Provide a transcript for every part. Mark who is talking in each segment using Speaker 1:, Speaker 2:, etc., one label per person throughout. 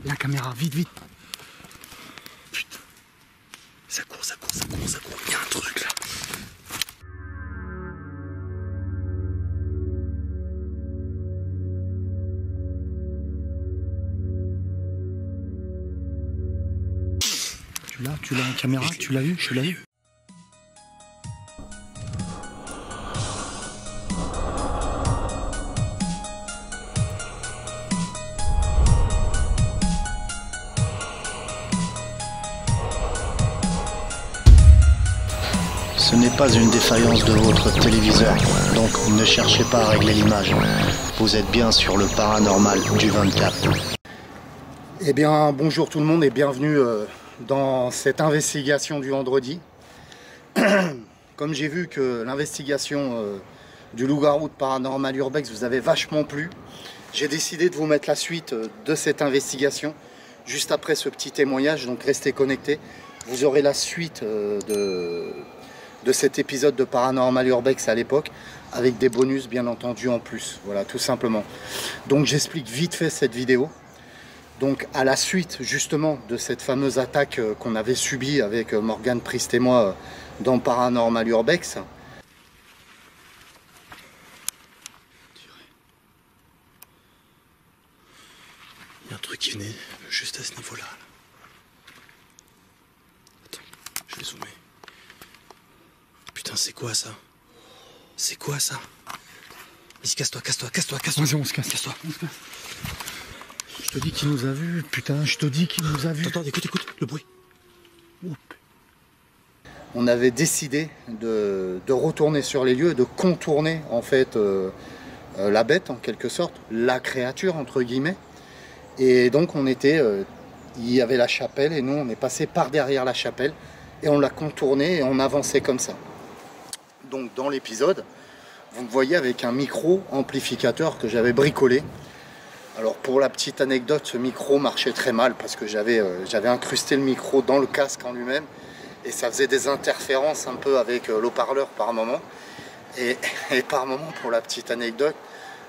Speaker 1: la caméra, vite, vite. Putain. Ça court, ça court, ça court, ça court. Il y a un truc là. Tu l'as en caméra, tu l'as eu, tu l'as eu.
Speaker 2: Ce n'est pas une défaillance de votre téléviseur, donc ne cherchez pas à régler l'image. Vous êtes bien sur le paranormal du 24.
Speaker 1: Eh bien, bonjour tout le monde et bienvenue dans cette investigation du vendredi. Comme j'ai vu que l'investigation du loup-garou de Paranormal Urbex vous avait vachement plu, j'ai décidé de vous mettre la suite de cette investigation juste après ce petit témoignage, donc restez connectés. Vous aurez la suite de cet épisode de Paranormal Urbex à l'époque, avec des bonus bien entendu en plus, voilà, tout simplement. Donc j'explique vite fait cette vidéo. Donc à la suite justement de cette fameuse attaque qu'on avait subie avec Morgane Priest et moi dans Paranormal Urbex.
Speaker 3: Il y a un truc qui venait juste à ce niveau-là. Attends, je vais zoomer. Putain, c'est quoi ça? C'est quoi ça? Vas-y, casse-toi, casse-toi, casse-toi, casse-toi.
Speaker 1: Vas-y, on se casse,
Speaker 3: casse-toi.
Speaker 1: On se casse. Je te dis qu'il nous a vus, putain, je te dis qu'il nous a vus.
Speaker 3: Attends, écoute, écoute, le bruit.
Speaker 1: On avait décidé de retourner sur les lieux, de contourner en fait la bête en quelque sorte, la créature entre guillemets. Et donc on était, il y avait la chapelle et nous on est passé par derrière la chapelle et on l'a contourné et on avançait comme ça. Donc dans l'épisode, vous me voyez avec un micro amplificateur que j'avais bricolé. Alors pour la petite anecdote, ce micro marchait très mal parce que j'avais incrusté le micro dans le casque en lui-même et ça faisait des interférences un peu avec l'haut-parleur par moment. Et par moment, pour la petite anecdote,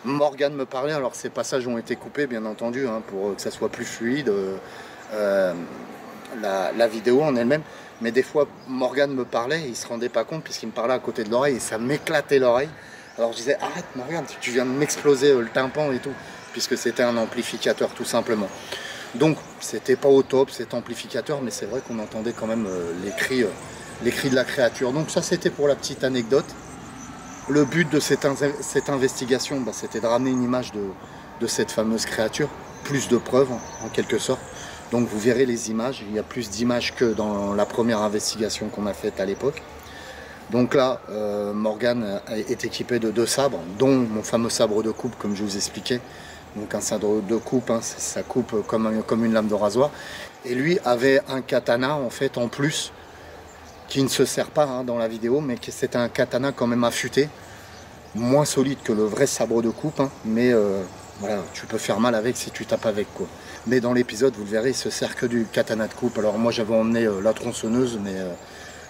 Speaker 1: Morgane me parlait, alors ces passages ont été coupés bien entendu hein, pour que ça soit plus fluide, la vidéo en elle-même. Mais des fois, Morgane me parlait et il ne se rendait pas compte puisqu'il me parlait à côté de l'oreille et ça m'éclatait l'oreille. Alors je disais, arrête Morgane, tu viens de m'exploser le tympan et tout, puisque c'était un amplificateur tout simplement. Donc c'était pas au top cet amplificateur, mais c'est vrai qu'on entendait quand même les cris de la créature. Donc ça c'était pour la petite anecdote. Le but de cette investigation, bah, c'était de ramener une image de cette fameuse créature, plus de preuves en quelque sorte. Donc vous verrez les images, il y a plus d'images que dans la première investigation qu'on a faite à l'époque. Donc là, Morgane est équipé de 2 sabres, dont mon fameux sabre de coupe comme je vous expliquais. Donc un sabre de coupe, hein, ça coupe comme une lame de rasoir. Et lui avait un katana en fait en plus, qui ne se sert pas hein, dans la vidéo, mais c'était un katana quand même affûté, moins solide que le vrai sabre de coupe, hein, mais voilà, tu peux faire mal avec si tu tapes avec quoi. Mais dans l'épisode, vous le verrez, il se sert que du katana de coupe. Alors moi j'avais emmené la tronçonneuse,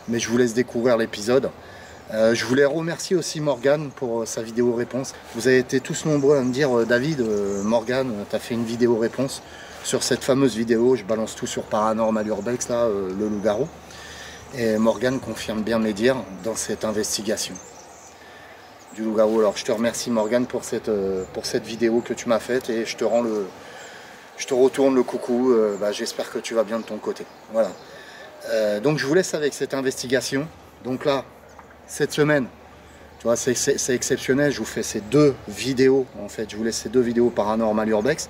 Speaker 1: mais je vous laisse découvrir l'épisode. Je voulais remercier aussi Morgane pour sa vidéo réponse. Vous avez été tous nombreux à me dire David, Morgane, tu as fait une vidéo réponse sur cette fameuse vidéo. Je balance tout sur Paranormal Urbex, là, le loup-garou. Et Morgane confirme bien mes dires dans cette investigation du loup-garou. Alors je te remercie Morgane pour cette vidéo que tu m'as faite et je te retourne le coucou. J'espère que tu vas bien de ton côté. Voilà. Donc je vous laisse avec cette investigation. Donc là, cette semaine, tu vois, c'est exceptionnel, je vous fais ces 2 vidéos, en fait, je vous laisse ces 2 vidéos Paranormal Urbex.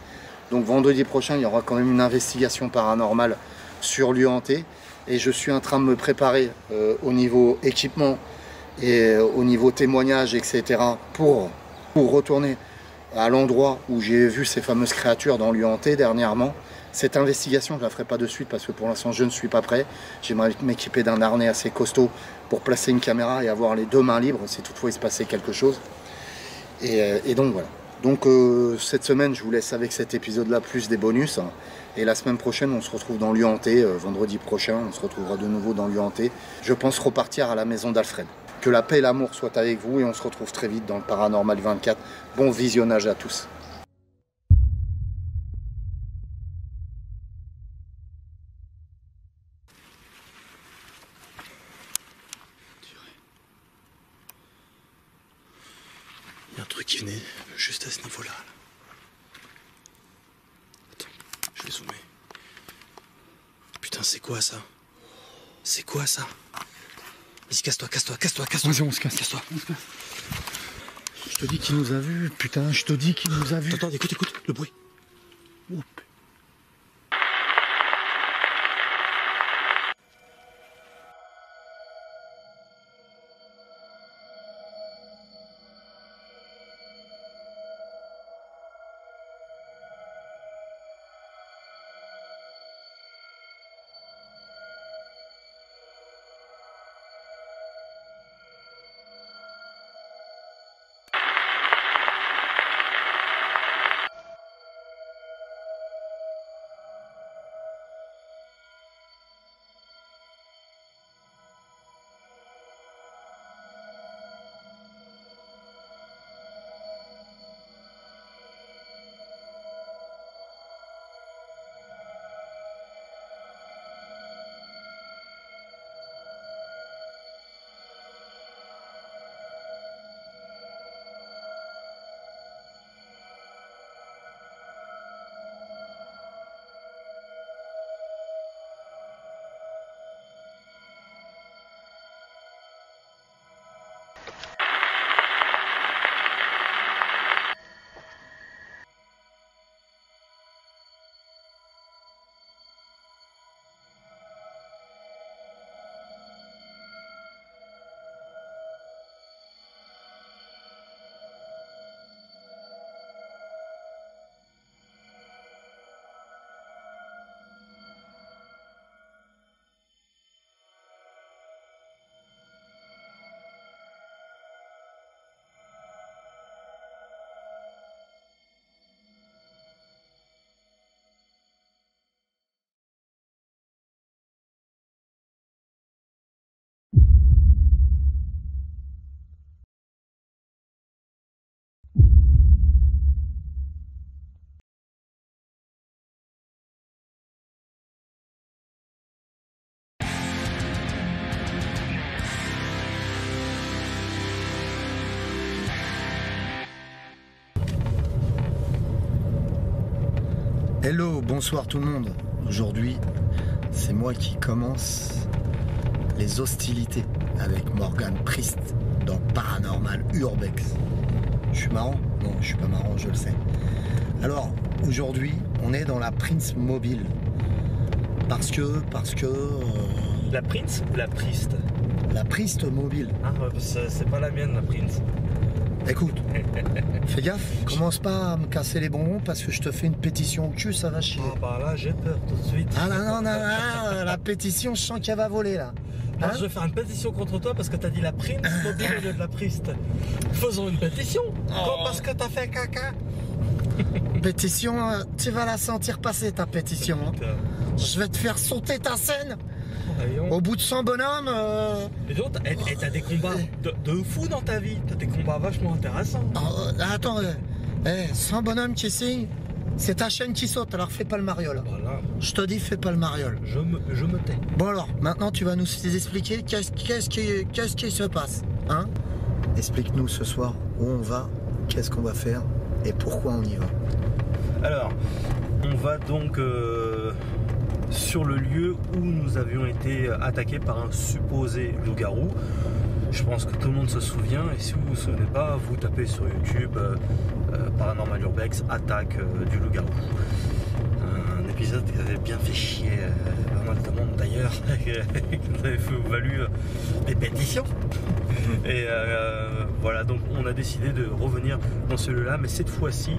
Speaker 1: Donc vendredi prochain, il y aura quand même une investigation paranormale sur lieu hanté. Et je suis en train de me préparer au niveau équipement et au niveau témoignage, etc. pour retourner à l'endroit où j'ai vu ces fameuses créatures dans lieu hanté dernièrement. Cette investigation, je ne la ferai pas de suite parce que pour l'instant, je ne suis pas prêt. J'aimerais m'équiper d'un harnais assez costaud pour placer une caméra et avoir les 2 mains libres si toutefois il se passait quelque chose. Et donc voilà. Donc cette semaine, je vous laisse avec cet épisode-là, plus des bonus. Et la semaine prochaine, on se retrouve dans lieu hanté. Vendredi prochain, on se retrouvera de nouveau dans lieu hanté. Je pense repartir à la maison d'Alfred. Que la paix et l'amour soient avec vous et on se retrouve très vite dans le Paranormal 24. Bon visionnage à tous.
Speaker 3: qui venait juste à ce niveau-là. Attends, je vais zoomer. Putain, c'est quoi ça? C'est quoi ça? Vas-y, casse-toi.
Speaker 1: Vas-y, on se casse.
Speaker 3: Casse-toi.
Speaker 1: Je te dis qu'il nous a vus, putain, je te dis qu'il nous a vus.
Speaker 3: Attends, écoute, le bruit.
Speaker 1: Oh, putain. Hello, bonsoir tout le monde. Aujourd'hui, c'est moi qui commence les hostilités avec Morgan Priest dans Paranormal Urbex. Je suis marrant? Non, je suis pas marrant, je le sais. Alors, aujourd'hui, on est dans la Prince Mobile. Parce que...
Speaker 4: La Prince ou la Priest?
Speaker 1: La Priest Mobile.
Speaker 4: Ah, c'est pas la mienne, la Prince.
Speaker 1: Écoute, fais gaffe, commence pas à me casser les bonbons parce que je te fais une pétition au cul, ça va chier.
Speaker 4: Ah bah là, j'ai peur tout de suite.
Speaker 1: Ah non, la pétition, je sens qu'elle va voler là.
Speaker 4: Moi, je vais faire une pétition contre toi parce que t'as dit la Prince Mobile au lieu de la Priest. Faisons une pétition. Parce que t'as fait caca.
Speaker 1: Pétition, tu vas la sentir passer ta pétition. Hein. Je vais te faire sauter ta scène. Au bout de 100 bonhommes.
Speaker 4: Et donc, t'as des combats de fou dans ta vie. T'as des combats vachement intéressants.
Speaker 1: Attends, 100 bonhommes qui signent, c'est ta chaîne qui saute, alors fais pas le mariole.
Speaker 4: Voilà.
Speaker 1: Je te dis, fais pas le mariole.
Speaker 4: Je me tais.
Speaker 1: Bon alors, maintenant tu vas nous expliquer qu'est-ce qui se passe, hein? Explique-nous ce soir où on va, qu'est-ce qu'on va faire et pourquoi on y va.
Speaker 4: Alors, on va donc sur le lieu où nous avions été attaqués par un supposé loup-garou. Je pense que tout le monde se souvient, et si vous ne vous souvenez pas, vous tapez sur YouTube Paranormal Urbex, attaque du loup-garou. Un épisode qui avait bien fait chier pas mal de monde d'ailleurs, qui nous avait valu des pétitions. Et voilà, donc on a décidé de revenir dans celui-là, mais cette fois-ci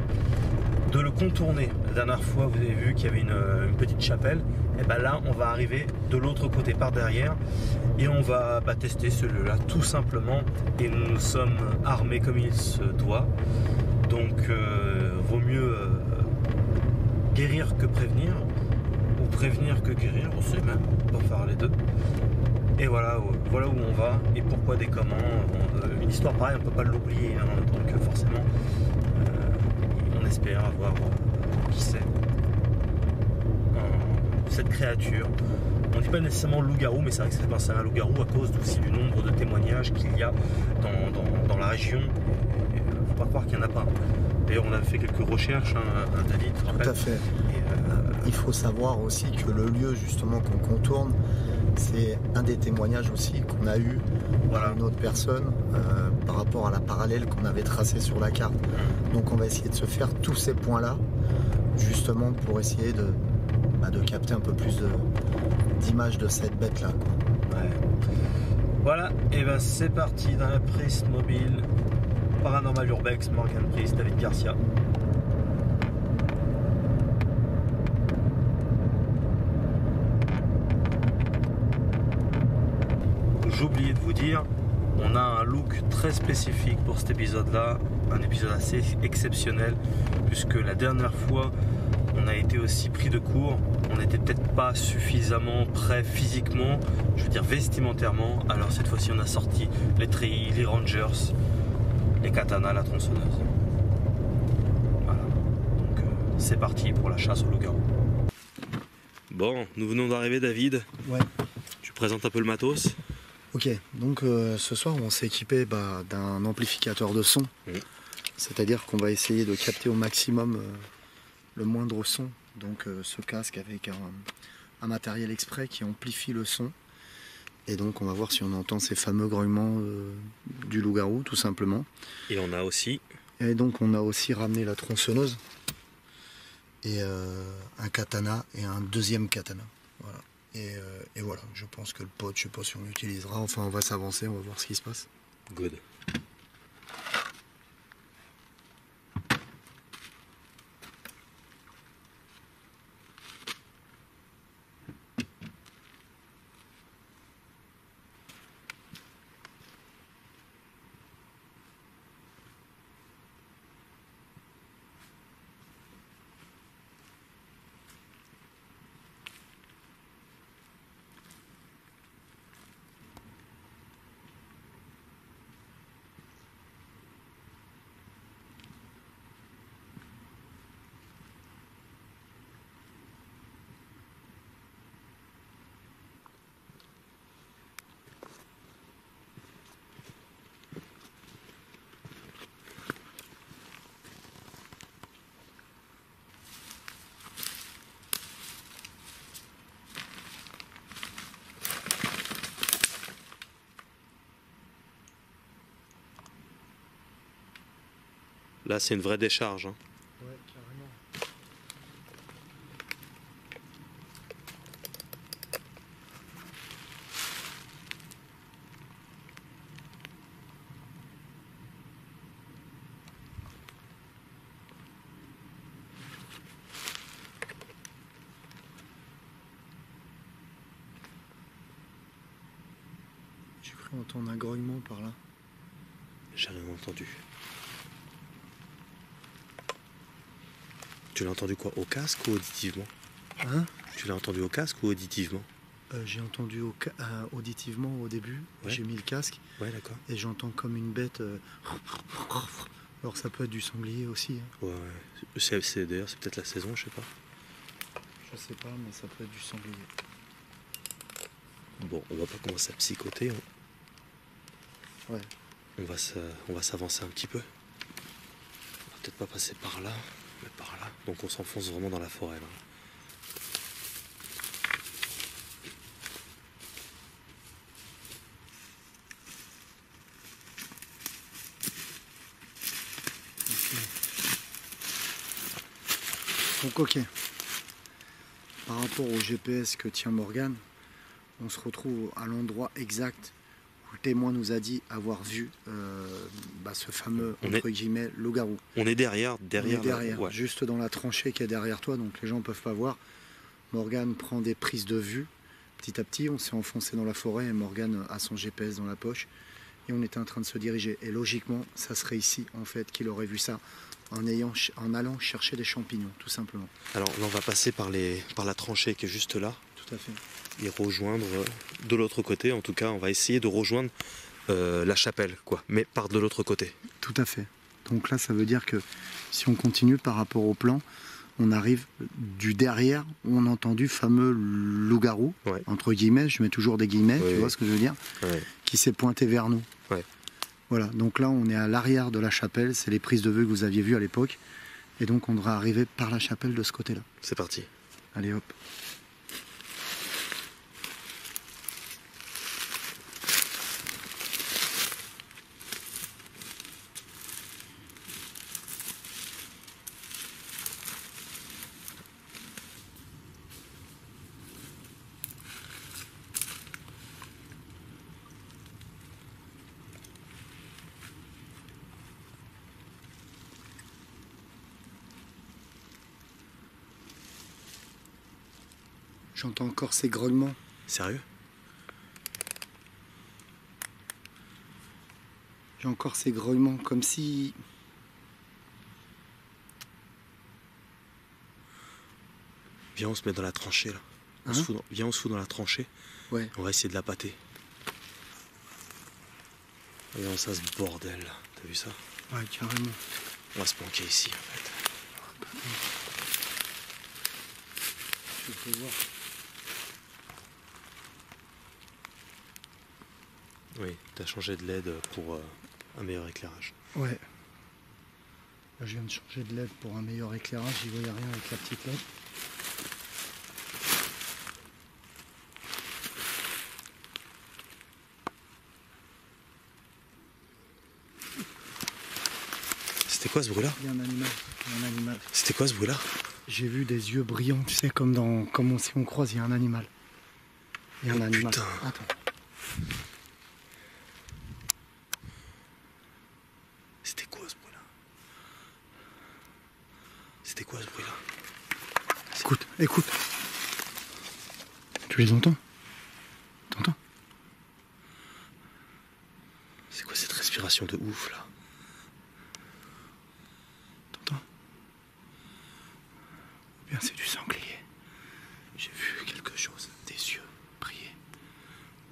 Speaker 4: de le contourner. La dernière fois, vous avez vu qu'il y avait une petite chapelle. Et ben là, on va arriver de l'autre côté par derrière et on va tester celui-là tout simplement. Et nous sommes armés comme il se doit. Donc, vaut mieux guérir que prévenir, ou prévenir que guérir. On sait même pas faire les deux. Et voilà où on va et pourquoi des comment. Une histoire pareille, on peut pas l'oublier. Hein, donc forcément. On espère avoir qui c'est cette créature. On ne dit pas nécessairement loup-garou, mais c'est vrai que c'est un loup-garou à cause aussi du nombre de témoignages qu'il y a dans la région. Il ne faut pas croire qu'il n'y en a pas. D'ailleurs, on avait fait quelques recherches, hein, David, tu te rappelles ?
Speaker 1: Tout à fait. Il faut savoir aussi que le lieu justement qu'on contourne, c'est un des témoignages aussi qu'on a eu par une autre personne par rapport à la parallèle qu'on avait tracée sur la carte. Donc on va essayer de se faire tous ces points-là, justement pour essayer de capter un peu plus d'images de cette bête-là.
Speaker 4: Ouais. Voilà, et ben c'est parti dans la Priest mobile, Paranormal Urbex, Morgan Priest, David Garcia. J'ai oublié de vous dire, on a un look très spécifique pour cet épisode-là, un épisode assez exceptionnel, puisque la dernière fois, on a été aussi pris de court, on n'était peut-être pas suffisamment prêt physiquement, je veux dire vestimentairement, alors cette fois-ci on a sorti les treillis, les rangers, les katanas, la tronçonneuse. Voilà, donc c'est parti pour la chasse au loup-garou. Bon, nous venons d'arriver David.
Speaker 1: Ouais.
Speaker 4: Tu présentes un peu le matos.
Speaker 1: Ok, donc ce soir on s'est équipé d'un amplificateur de son, c'est-à-dire qu'on va essayer de capter au maximum le moindre son, donc ce casque avec un matériel exprès qui amplifie le son, et donc on va voir si on entend ces fameux grognements du loup-garou tout simplement.
Speaker 4: Et on a aussi
Speaker 1: ramené la tronçonneuse et un katana et un deuxième katana, voilà. Et voilà, je pense que le pot, je sais pas si on l'utilisera, enfin on va s'avancer, on va voir ce qui se passe.
Speaker 4: Good. Là, c'est une vraie décharge. Hein.
Speaker 1: Ouais, carrément. J'ai cru entendre un grognement par là.
Speaker 4: J'ai rien entendu. Tu l'as entendu quoi, au casque ou auditivement?
Speaker 1: Hein?
Speaker 4: Tu l'as entendu au casque ou auditivement?
Speaker 1: J'ai entendu auditivement au début,
Speaker 4: ouais.
Speaker 1: J'ai mis le casque.
Speaker 4: Ouais, d'accord.
Speaker 1: Et j'entends comme une bête. Alors ça peut être du sanglier aussi. Hein.
Speaker 4: Ouais, d'ailleurs, c'est peut-être la saison, je sais pas.
Speaker 1: Je sais pas, mais ça peut être du sanglier.
Speaker 4: Bon, on va pas commencer à psychoter. Hein.
Speaker 1: Ouais.
Speaker 4: On va s'avancer un petit peu. On va peut-être pas passer par là, mais par là. Donc on s'enfonce vraiment dans la forêt là.
Speaker 1: Donc ok, par rapport au GPS que tient Morgan, on se retrouve à l'endroit exact où le témoin nous a dit avoir vu ce fameux, entre guillemets, loup-garou.
Speaker 4: On est derrière,
Speaker 1: ouais. Juste dans la tranchée qui est derrière toi, donc les gens ne peuvent pas voir. Morgan prend des prises de vue, petit à petit on s'est enfoncé dans la forêt et Morgan a son GPS dans la poche et on était en train de se diriger. Et logiquement, ça serait ici en fait qu'il aurait vu ça. En allant chercher des champignons, tout simplement.
Speaker 4: Alors là, on va passer par la tranchée qui est juste là.
Speaker 1: Tout à fait.
Speaker 4: Et rejoindre de l'autre côté. En tout cas, on va essayer de rejoindre la chapelle, quoi. Mais par de l'autre côté.
Speaker 1: Tout à fait. Donc là, ça veut dire que si on continue par rapport au plan, on arrive du derrière où on entend du fameux loup-garou, ouais. Entre guillemets, je mets toujours des guillemets, ouais, tu vois ce que je veux dire, ouais. Qui s'est pointé vers nous.
Speaker 4: Ouais.
Speaker 2: Voilà, donc là on est à l'arrière de la chapelle, c'est les prises de vue que vous aviez vues à l'époque. Et donc on devrait arriver par la chapelle de ce côté-là.
Speaker 3: C'est parti.
Speaker 2: Allez hop. J'entends encore ces grognements.
Speaker 3: Sérieux?
Speaker 2: J'ai encore ces grognements, comme si...
Speaker 3: Viens, on se met dans la tranchée là.
Speaker 2: Hein?
Speaker 3: Viens, on se fout dans la tranchée.
Speaker 2: Ouais.
Speaker 3: On va essayer de la pâter. Regarde ça, ce bordel là. T'as vu ça?
Speaker 2: Ouais, carrément.
Speaker 3: On va se planquer ici en fait.
Speaker 2: Je peux voir.
Speaker 3: Oui, t'as changé de LED pour un meilleur éclairage.
Speaker 2: Ouais. Là, je viens de changer de LED pour un meilleur éclairage, j'y voyais rien avec la petite LED.
Speaker 3: C'était quoi ce bruit là?
Speaker 2: Il y a un animal, il y a un animal.
Speaker 3: C'était quoi ce bruit là?
Speaker 2: J'ai vu des yeux brillants, tu sais, comme si on croise, il y a un animal. Il y a un animal.
Speaker 3: Putain.
Speaker 2: Attends.
Speaker 3: C'était quoi ce bruit là? C'était quoi ce bruit là?
Speaker 2: Écoute, écoute. Tu les entends? T'entends?
Speaker 3: C'est quoi cette respiration de ouf là?
Speaker 2: T'entends? Ou bien c'est du sanglier. J'ai vu quelque chose, des yeux briller.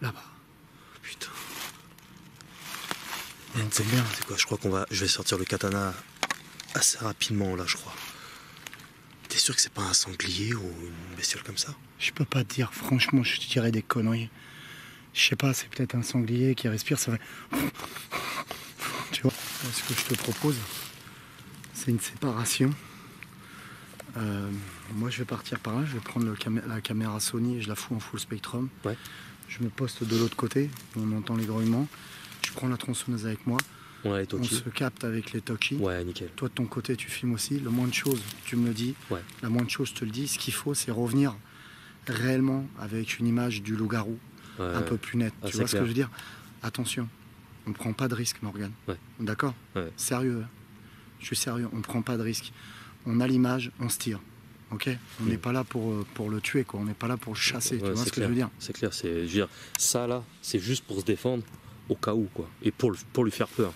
Speaker 2: Là-bas.
Speaker 3: Putain.
Speaker 2: C'est bien.
Speaker 3: C'est quoi? Je vais sortir le katana assez rapidement là, je crois. T'es sûr que c'est pas un sanglier ou une bestiole comme ça?
Speaker 2: Je peux pas te dire, franchement, je te dirais des conneries. Je sais pas, c'est peut-être un sanglier qui respire, ça va. Tu vois, ce que je te propose, c'est une séparation. Moi, je vais partir par là, je vais prendre la caméra Sony et je la fous en full spectrum.
Speaker 3: Ouais.
Speaker 2: Je me poste de l'autre côté, où on entend les grognements. Je prends la tronçonneuse avec moi.
Speaker 3: On a les
Speaker 2: On
Speaker 3: Toki.
Speaker 2: se capte avec les Toki.
Speaker 3: Ouais, nickel.
Speaker 2: Toi, de ton côté, tu filmes aussi. Le moins de choses, tu me le dis.
Speaker 3: Ouais.
Speaker 2: La moindre chose, je te le dis. Ce qu'il faut, c'est revenir réellement avec une image du loup-garou
Speaker 3: Ouais.
Speaker 2: un peu plus nette.
Speaker 3: Ah,
Speaker 2: Tu
Speaker 3: c'est
Speaker 2: vois ce que
Speaker 3: clair.
Speaker 2: je veux dire? Attention, on ne prend pas de risque, Morgane.
Speaker 3: Ouais.
Speaker 2: D'accord?
Speaker 3: Ouais.
Speaker 2: Sérieux. Hein. Je suis sérieux, on ne prend pas de risque. On a l'image, on se tire. Ok? On n'est pas là pour le tuer, quoi. On n'est pas là pour le chasser.
Speaker 3: Ouais,
Speaker 2: tu vois
Speaker 3: c'est
Speaker 2: ce que
Speaker 3: clair.
Speaker 2: je veux dire?
Speaker 3: C'est clair, je veux dire, ça là, c'est juste pour se défendre au cas où quoi. Et pour lui faire peur.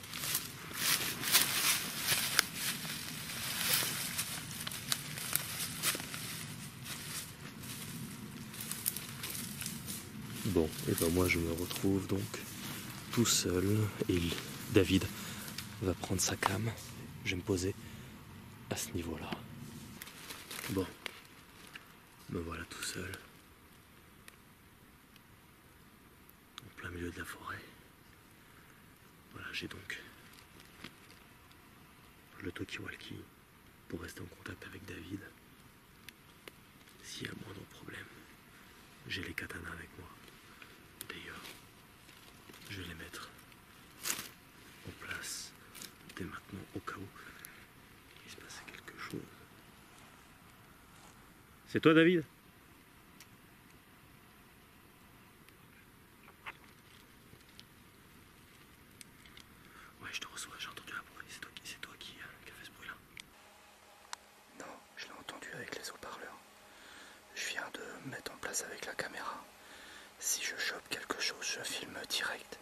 Speaker 3: Bon, et ben moi je me retrouve donc tout seul et David va prendre sa cam. Je vais me poser à ce niveau-là. Bon, me voilà tout seul. En plein milieu de la forêt. Voilà, j'ai donc le talkie-walkie pour rester en contact avec David. S'il y a moindre problème, j'ai les katanas avec moi. D'ailleurs, je vais les mettre en place dès maintenant au cas où il se passe quelque chose. C'est toi, David? Ouais, je te reçois, j'ai entendu la bruit. C'est toi qui a fait ce bruit-là?
Speaker 2: Non, je l'ai entendu avec les haut-parleurs. Je viens de mettre en place avec la caméra. Si je chope quelque chose, je filme direct.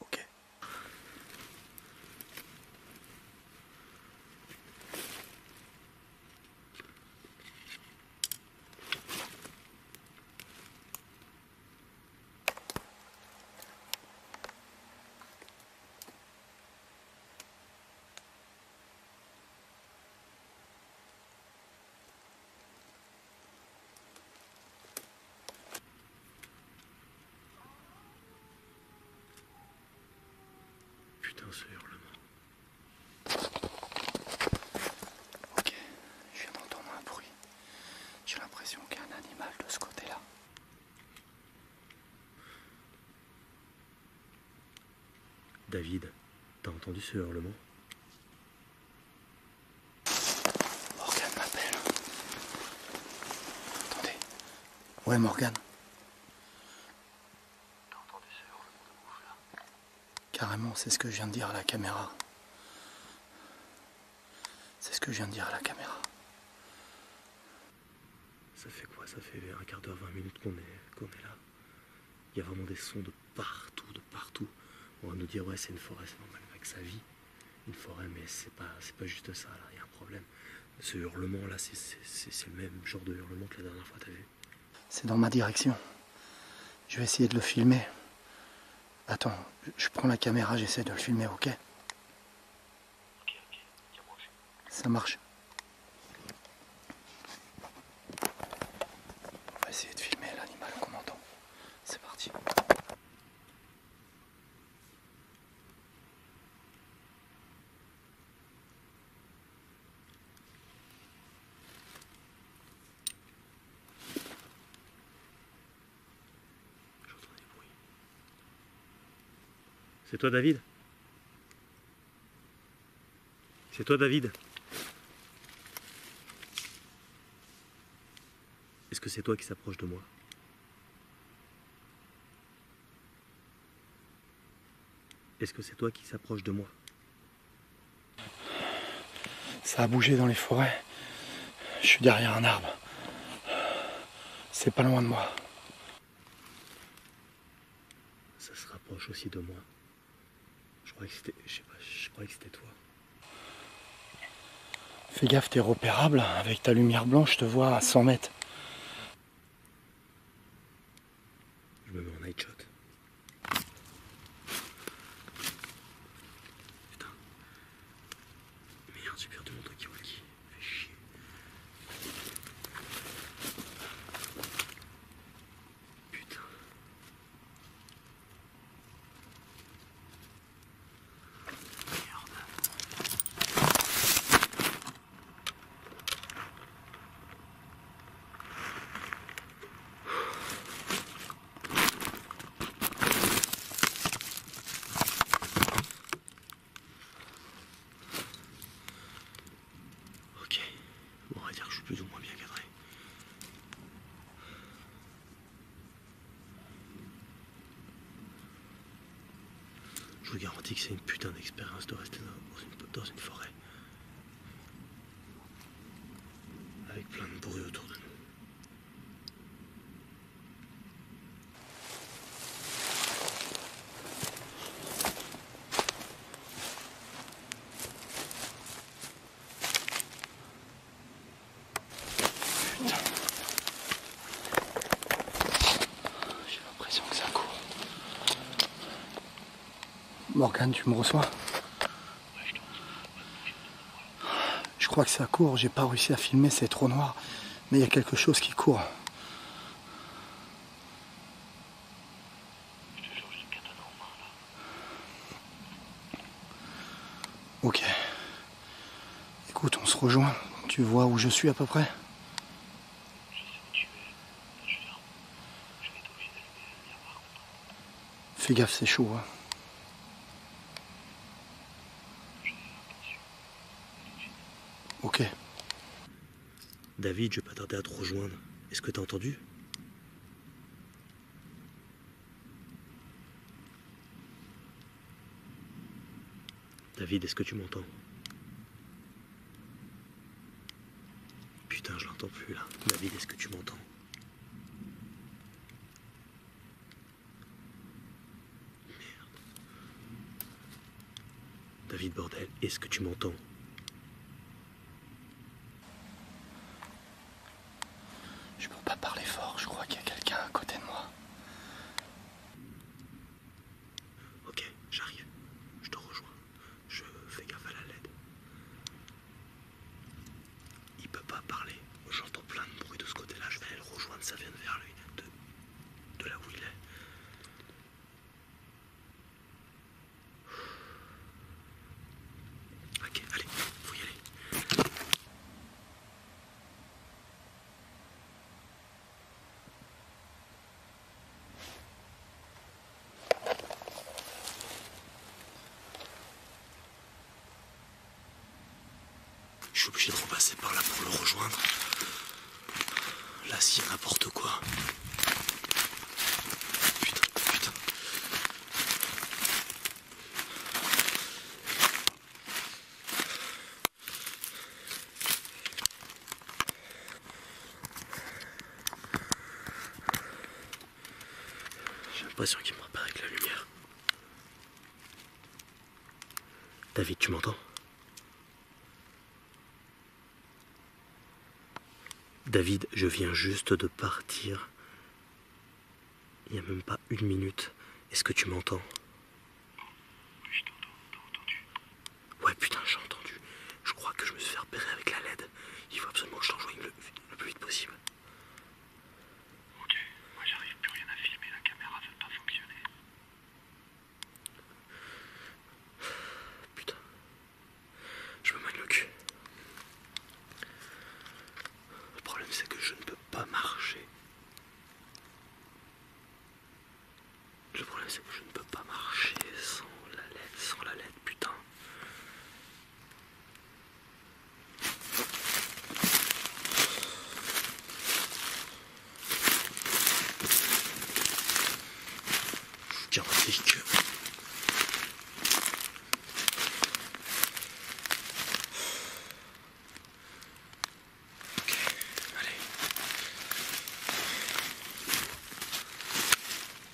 Speaker 2: Ok.
Speaker 3: Putain, ce hurlement.
Speaker 2: Ok, je viens d'entendre un bruit. J'ai l'impression qu'il y a un animal de ce côté-là.
Speaker 3: David, t'as entendu ce hurlement?
Speaker 2: Morgane m'appelle. Attendez. Ouais, Morgane.
Speaker 3: T'as entendu ce hurlement de ouf là?
Speaker 2: Carrément, c'est ce que je viens de dire à la caméra. C'est ce que je viens de dire à la caméra.
Speaker 3: Ça fait quoi? Ça fait un quart d'heure, 20 minutes qu'on est là. Il y a vraiment des sons de partout, de partout. On va nous dire ouais c'est une forêt, c'est normal avec sa vie. Une forêt, mais c'est pas juste ça là, il y a un problème. Ce hurlement là, c'est le même genre de hurlement que la dernière fois t'as vu.
Speaker 2: C'est dans ma direction. Je vais essayer de le filmer. Attends, je prends la caméra, j'essaie de le filmer, ok?
Speaker 3: Ok, tiens-moi.
Speaker 2: Ça marche. On va essayer de filmer l'animal qu'on entend. C'est parti.
Speaker 3: J'entends des bruits. C'est toi David? C'est toi David? Est-ce que c'est toi qui s'approche de moi? Est-ce que c'est toi qui s'approche de moi?
Speaker 2: Ça a bougé dans les forêts. Je suis derrière un arbre. C'est pas loin de moi.
Speaker 3: Ça se rapproche aussi de moi. Je croyais que c'était. Je sais pas, je croyais que c'était toi.
Speaker 2: Fais gaffe, t'es repérable. Avec ta lumière blanche, je te vois à 100 mètres.
Speaker 3: Je me mets en night shot. Putain. Merde, j'ai perdu mon talkie-walkie. Fais chier. Putain. Ok. Bon, on va dire que je suis plus ou moins bien cadré. Je vous garantis que c'est une putain d'expérience de rester dans une forêt. Avec plein de bruit autour de nous.
Speaker 2: J'ai l'impression que ça court. Morgane, tu me reçois? Je crois que ça court, j'ai pas réussi à filmer, c'est trop noir. Mais il y a quelque chose qui court. Ok. Écoute, on se rejoint. Tu vois où je suis à peu près? Fais gaffe, c'est chaud. Hein. Ok.
Speaker 3: David, je vais pas tarder à te rejoindre. Est-ce que t'as entendu? David, est-ce que tu m'entends? Putain, je l'entends plus là. David, est-ce que tu m'entends? Merde. David, bordel, est-ce que tu m'entends?
Speaker 2: Je peux pas parler fort, je crois qu'il y a quelqu'un à côté de moi.
Speaker 3: Ok, j'arrive. Je te rejoins. Je fais gaffe à la LED. Il peut pas parler. J'entends plein de bruit de ce côté-là. Je vais aller le rejoindre. Ça vient de vers lui. De là où il est. suis obligé de repasser par là pour le rejoindre. Là, s'il y a n'importe quoi. Putain. J'ai l'impression qu'il me repère avec la lumière. David, tu m'entends? David, je viens juste de partir. Il n'y a même pas une minute. Est-ce que tu m'entends?
Speaker 2: Oui, je t'entends, t'as entendu?
Speaker 3: Ouais, putain, j'ai entendu. Je crois que je me suis fait repérer avec la LED. Il faut absolument que je t'enjoigne le plus vite possible.
Speaker 2: Ok, moi j'arrive plus rien à filmer, la caméra veut pas fonctionner.
Speaker 3: Putain. Je me mène le cul. Le problème, c'est que je ne peux pas marcher. Le problème, c'est que je ne peux pas marcher sans la LED, putain. Je vous garantis que... Ok, allez.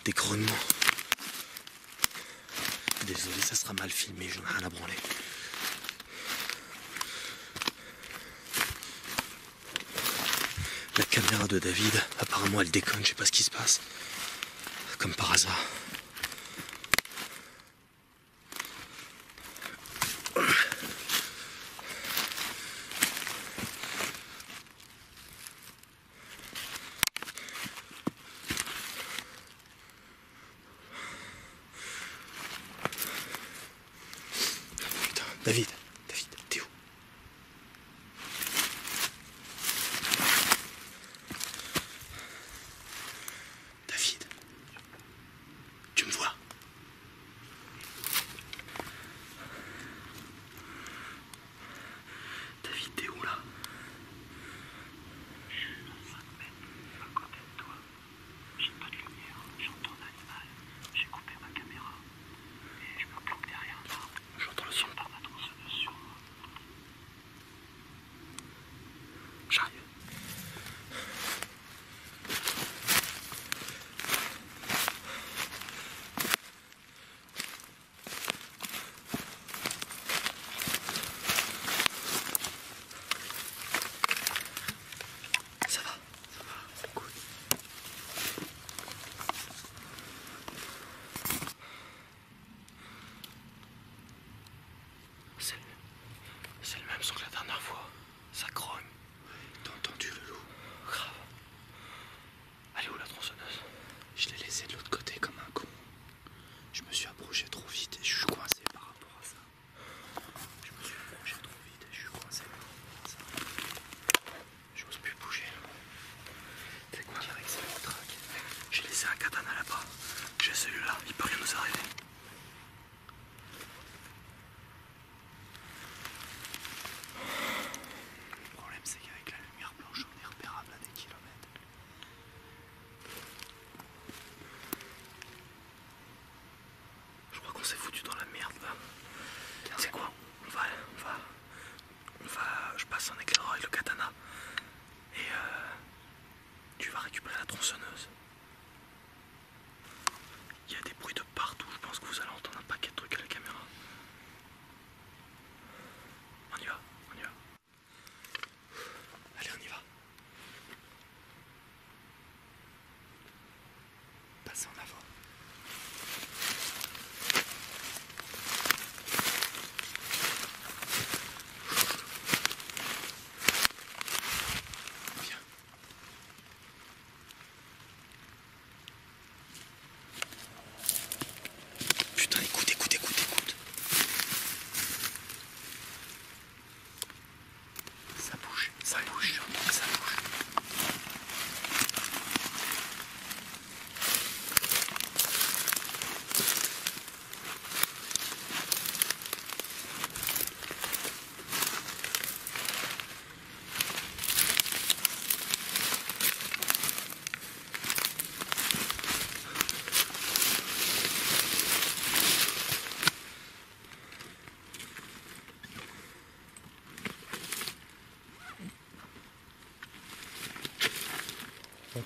Speaker 3: Des grognements. Désolé, ça sera mal filmé, j'en ai rien à branler. La caméra de David, apparemment elle déconne, je sais pas ce qui se passe. Comme par hasard. Putain, David, t'es où? David, tu me vois? David, t'es où là?
Speaker 2: Je suis à 5 mètres à côté de toi. J'ai pas de lumière, j'entends un animal. J'ai coupé ma caméra et je me planque derrière un arbre.
Speaker 3: J'entends le son.
Speaker 2: Pas ma tronçonneuse sur moi.
Speaker 3: J'arrive.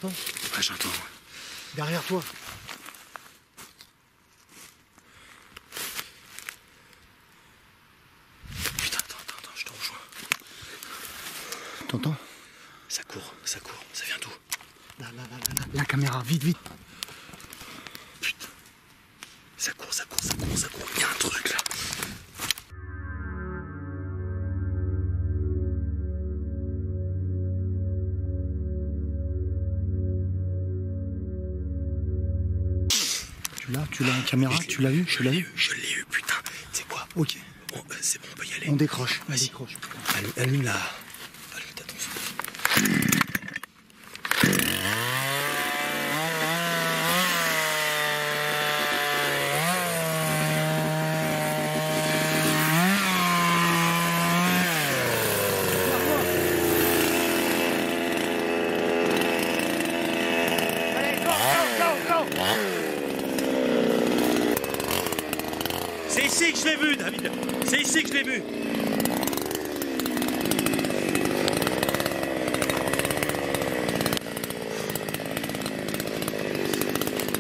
Speaker 4: T'entends?
Speaker 3: Ouais, j'entends.
Speaker 4: Derrière toi.
Speaker 3: Putain, attends, je te rejoins.
Speaker 4: T'entends?
Speaker 3: Ça court, ça vient d'où?
Speaker 4: Là. La caméra, vite.
Speaker 3: Putain. Ça court. Il y a un truc là.
Speaker 4: Tu l'as en caméra? Tu l'as eu?
Speaker 3: Je l'ai eu, putain. C'est quoi?
Speaker 4: Ok.
Speaker 3: Bon, c'est bon, on peut y aller.
Speaker 4: On décroche.
Speaker 3: Vas-y. Allume ta tonne. C'est ici que je l'ai vu, David. C'est ici que je l'ai vu.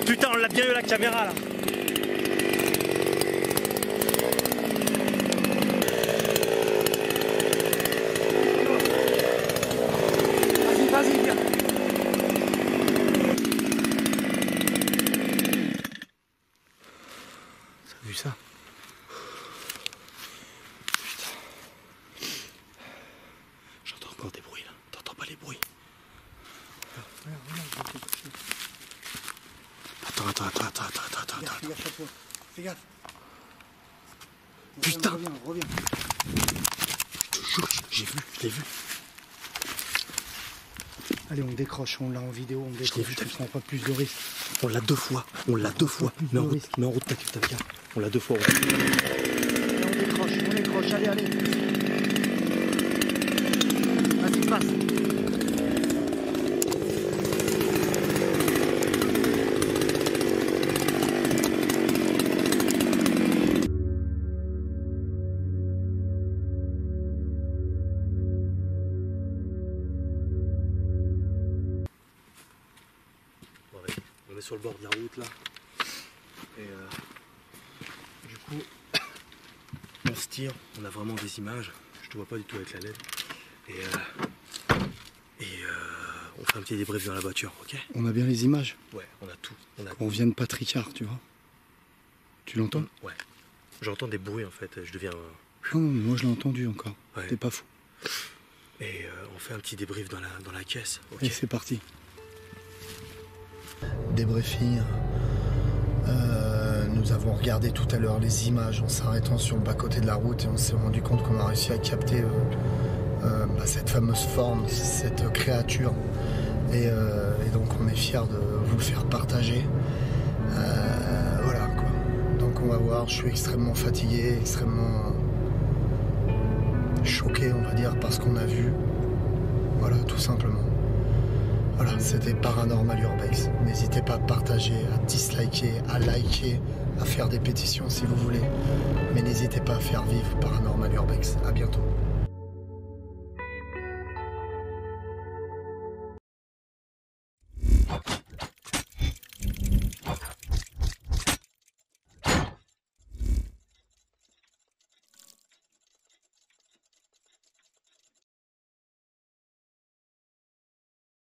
Speaker 3: Putain, on l'a bien eu la caméra là.
Speaker 4: Vas-y, viens. T'as vu ça?
Speaker 3: J'entends encore des bruits là. T'entends pas les bruits? Attends.
Speaker 4: Fais gaffe.
Speaker 3: Putain.
Speaker 4: Reviens.
Speaker 3: Je te jure, je l'ai vu.
Speaker 4: Allez, on décroche, on l'a en vidéo, on décroche.
Speaker 3: l'ai vu,
Speaker 4: on prend pas plus de risques.
Speaker 3: On l'a deux fois. Mets en route, t'inquiète. On l'a deux fois.
Speaker 4: Allez, on décroche, allez. Vas-y, passe.
Speaker 3: On est sur le bord de la route là. Et du coup, on se tire, on a vraiment des images. Je te vois pas du tout avec la LED. Et on fait un petit débrief dans la voiture, ok?
Speaker 4: On a bien les images.
Speaker 3: Ouais, on a tout.
Speaker 4: On vient de Patricard, tu vois. Tu l'entends?
Speaker 3: Ouais. J'entends des bruits en fait, je deviens...
Speaker 4: Non, moi je l'ai entendu encore.
Speaker 3: Ouais.
Speaker 4: T'es pas fou.
Speaker 3: Et on fait un petit débrief dans la caisse, ok?
Speaker 4: Et c'est parti.
Speaker 1: Débriefing. Nous avons regardé tout à l'heure les images en s'arrêtant sur le bas-côté de la route et on s'est rendu compte qu'on a réussi à capter cette fameuse forme, cette créature. Et donc on est fiers de vous le faire partager. Voilà quoi. Donc on va voir, je suis extrêmement fatigué, extrêmement choqué on va dire par ce qu'on a vu. Voilà, tout simplement. Voilà, c'était Paranormal Urbex. N'hésitez pas à partager, à disliker, à liker, à faire des pétitions si vous voulez. Mais n'hésitez pas à faire vivre Paranormal Urbex. À bientôt.